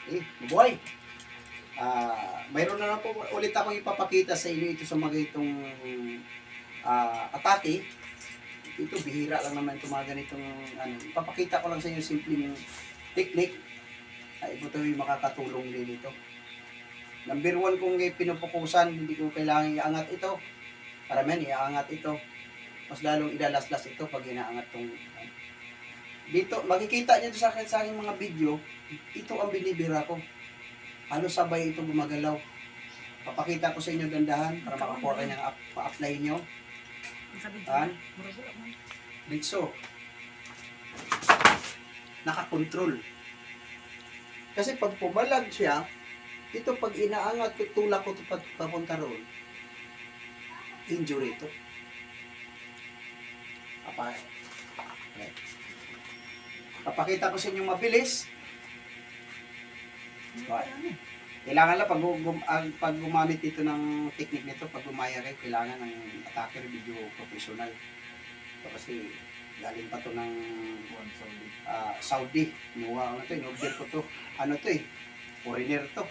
Mabuhay! Mayroon na lang po ulit akong ipapakita sa inyo ito sa mga itong atake. Ito, bihira lang naman itong mga ganitong ipapakita ko lang sa inyo simpleng technique. Ito yung makakatulong din ito. Number 1 kung pinupukusan, hindi ko kailangan iangat ito. Karamihan, iaangat ito. Mas lalong idalaslas ito pag inaangat itong dito, makikita nyo sa aking mga video, ito ang binibira ko. Halos sabay ito gumagalaw. Papakita ko sa inyo dandahan para makakuha kayo ng pa-apply nyo. Dito. Nakakontrol. Kasi pag pumalag siya, ito pag inaangat, tulak ko ito papunta roon, injury ito. Papakita ko sa inyo mabilis. Kailangan lang pag gumamit ito ng technique nito, pag gumaya kayo, kailangan ng attacker video professional. Ito kasi galing pa to ng Saudi. Inuha ko na to, in-order ko to. Ano to foreigner to.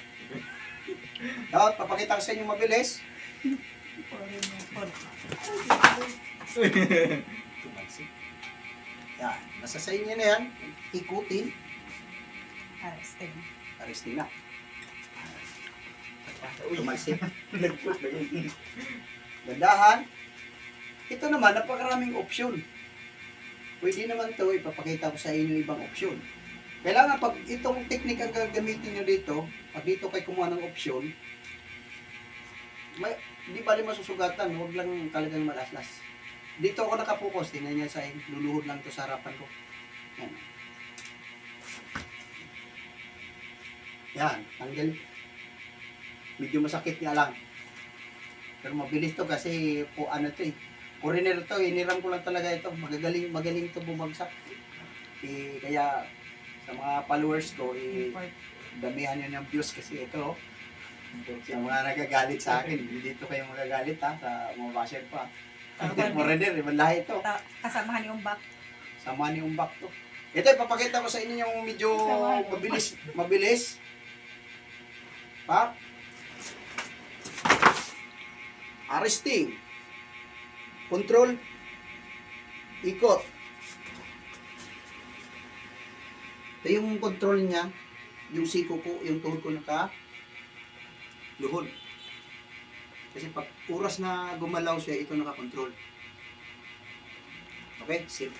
Dapat papakita ko sa inyo mabilis. Yan, nasa sa inyo na yan. Ikutin. Aristin na. Tumalsik. Gandahan. Ito naman, napakaraming opsyon. Pwede naman to, ipapakita ko sa inyo ibang opsyon. Kailangan pag itong technique ang gagamitin nyo dito, pag dito kayo kumuha ng opsyon, hindi ba rin masusugatan, huwag lang talagang malaslas. Dito ako nakapokus, tingnan niya sa luluhod lang to sa harapan ko. Yan. Yan, tanggal. Medyo masakit nga lang. Pero mabilis to kasi foreigner to, hiniram ko lang talaga ito. Magaling to bumagsak. Kaya sa mga followers ko, damihan nyo ng views kasi ito. Yung mga nagagalit sa akin, dito kayo magagalit sa mga basher pa. Foreigner, lahi ito. Kasamahan yung back. Samahan yung back to. Ito, ipapakita ko sa inyo yung medyo mabilis. Arresting. Control. Ikot. Ito yung control niya. Yung siko ko, yung tuhod ko luhod. Kasi pag oras na gumalaw siya, ito nakakontrol. Okay? Sip.